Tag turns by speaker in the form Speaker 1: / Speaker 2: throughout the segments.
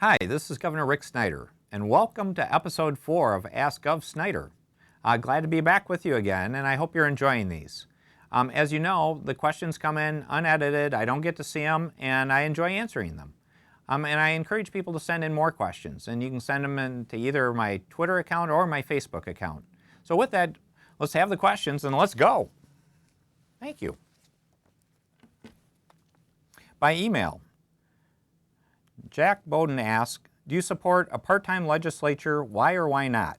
Speaker 1: Hi, this is Governor Rick Snyder, and welcome to episode 4 of Ask Gov Snyder. Glad to be back with you again, and I hope you're enjoying these. As you know, the questions come in unedited, I don't get to see them, and I enjoy answering them. And I encourage people to send in more questions, and you can send them in to either my Twitter account or my Facebook account. So with that, let's have the questions and let's go. Thank you. By email, Jack Bowden asks, do you support a part-time legislature? Why or why not?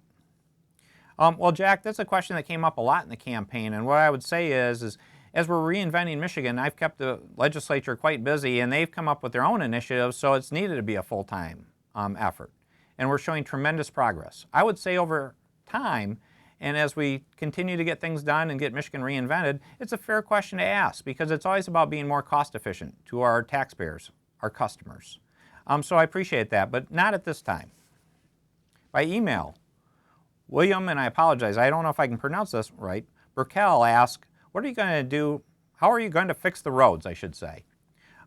Speaker 1: Well, Jack, that's a question that came up a lot in the campaign, and what I would say is as we're reinventing Michigan, I've kept the legislature quite busy, and they've come up with their own initiatives, so it's needed to be a full-time effort. And we're showing tremendous progress. I would say over time, and as we continue to get things done and get Michigan reinvented, it's a fair question to ask because it's always about being more cost efficient to our taxpayers, our customers. So I appreciate that, but not at this time. By email, William, and I apologize, I don't know if I can pronounce this right, Burkell asks, what are you going to do, how are you going to fix the roads, I should say?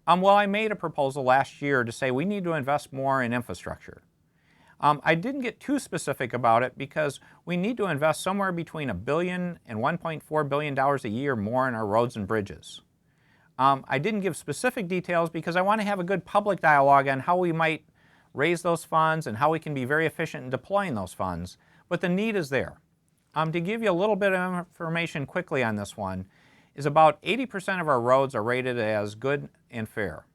Speaker 1: Well, I made a proposal last year to say we need to invest more in infrastructure. I didn't get too specific about it because we need to invest somewhere between $1 billion and $1.4 billion a year more in our roads and bridges. I didn't give specific details because I want to have a good public dialogue on how we might raise those funds and how we can be very efficient in deploying those funds, but the need is there. To give you a little bit of information quickly on this one, is about 80% of our roads are rated as good and fair.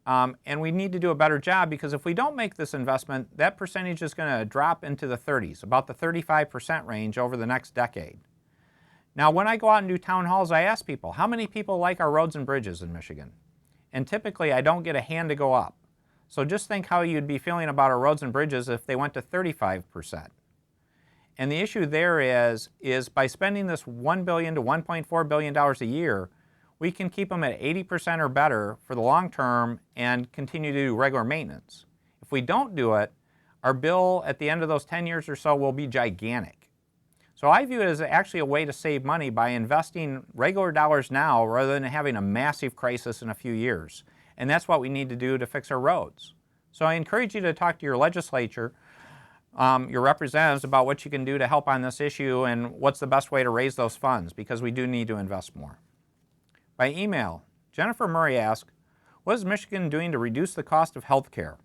Speaker 1: And we need to do a better job because if we don't make this investment, that percentage is going to drop into the 30s, about the 35% range over the next decade. Now, when I go out and do town halls, I ask people, how many people like our roads and bridges in Michigan? And typically, I don't get a hand to go up. So just think how you'd be feeling about our roads and bridges if they went to 35%. And the issue there is by spending this $1 billion to $1.4 billion a year, we can keep them at 80% or better for the long term and continue to do regular maintenance. If we don't do it, our bill at the end of those 10 years or so will be gigantic. So I view it as actually a way to save money by investing regular dollars now rather than having a massive crisis in a few years. And that's what we need to do to fix our roads. So I encourage you to talk to your legislature, your representatives about what you can do to help on this issue and what's the best way to raise those funds because we do need to invest more. By email, Jennifer Murray asks, what is Michigan doing to reduce the cost of health care?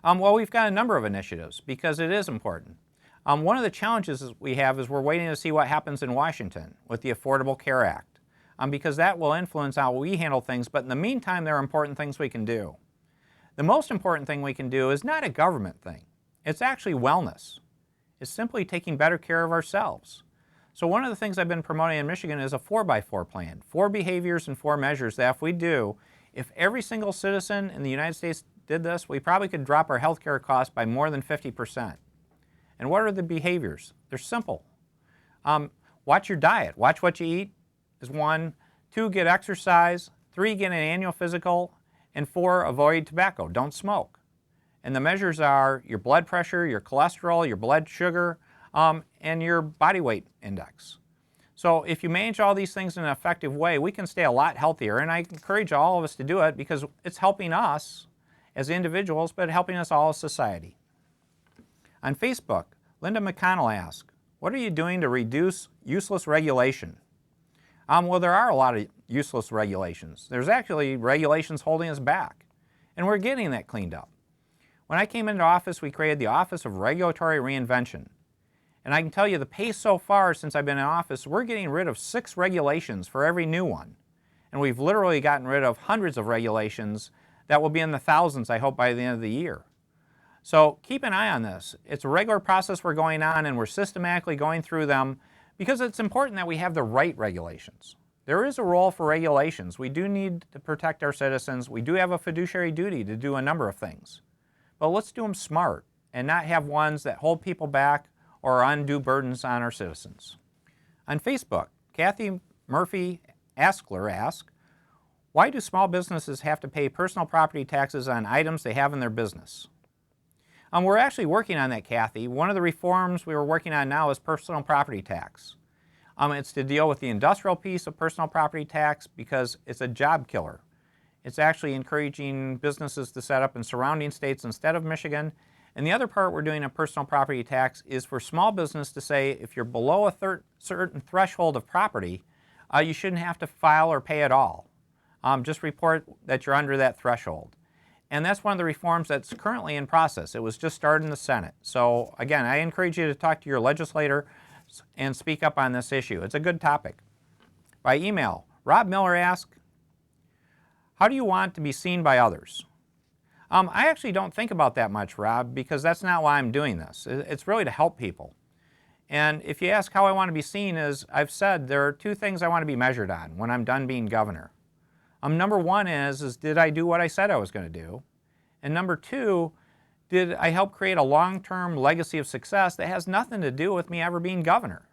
Speaker 1: Well, we've got a number of initiatives because it is important. One of the challenges we have is we're waiting to see what happens in Washington with the Affordable Care Act because that will influence how we handle things, but in the meantime, there are important things we can do. The most important thing we can do is not a government thing. It's actually wellness. It's simply taking better care of ourselves. So one of the things I've been promoting in Michigan is a 4x4 plan, 4 behaviors and 4 measures that if we do, if every single citizen in the United States did this, we probably could drop our health care costs by more than 50%. And what are the behaviors? They're simple. Watch your diet. Watch what you eat is 1. 2, get exercise. 3, get an annual physical. And 4, avoid tobacco. Don't smoke. And the measures are your blood pressure, your cholesterol, your blood sugar, and your body weight index. So if you manage all these things in an effective way, we can stay a lot healthier. And I encourage all of us to do it because it's helping us as individuals, but helping us all as society. On Facebook, Linda McConnell asks, what are you doing to reduce useless regulation? Well, there are a lot of useless regulations. There's actually regulations holding us back, and we're getting that cleaned up. When I came into office, we created the Office of Regulatory Reinvention. And I can tell you the pace so far since I've been in office, we're getting rid of 6 regulations for every new one. And we've literally gotten rid of hundreds of regulations that will be in the thousands, I hope, by the end of the year. So keep an eye on this. It's a regular process we're going on and we're systematically going through them because it's important that we have the right regulations. There is a role for regulations. We do need to protect our citizens. We do have a fiduciary duty to do a number of things. But let's do them smart and not have ones that hold people back or undue burdens on our citizens. On Facebook, Kathy Murphy Askler asks, why do small businesses have to pay personal property taxes on items they have in their business? We're actually working on that, Kathy. One of the reforms we were working on now is personal property tax. It's to deal with the industrial piece of personal property tax because it's a job killer. It's actually encouraging businesses to set up in surrounding states instead of Michigan. And the other part we're doing in personal property tax is for small business to say if you're below a certain threshold of property, you shouldn't have to file or pay at all. Just report that you're under that threshold. And that's one of the reforms that's currently in process. It was just started in the Senate. So again, I encourage you to talk to your legislator and speak up on this issue. It's a good topic. By email, Rob Miller asked, how do you want to be seen by others? I actually don't think about that much, Rob, because that's not why I'm doing this. It's really to help people. And if you ask how I want to be seen, as I've said, there are two things I want to be measured on when I'm done being governor. Number one is did I do what I said I was going to do? And number two, did I help create a long-term legacy of success that has nothing to do with me ever being governor?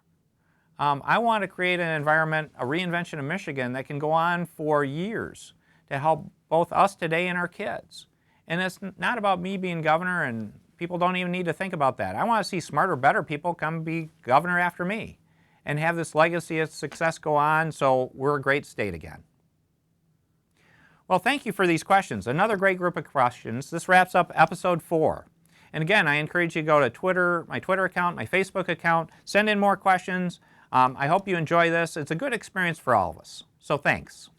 Speaker 1: I want to create an environment, a reinvention of Michigan that can go on for years to help both us today and our kids. And it's not about me being governor, and people don't even need to think about that. I want to see smarter, better people come be governor after me and have this legacy of success go on so we're a great state again. Well, thank you for these questions. Another great group of questions. This wraps up episode 4. And again, I encourage you to go to Twitter, my Twitter account, my Facebook account, send in more questions. I hope you enjoy this. It's a good experience for all of us. So thanks.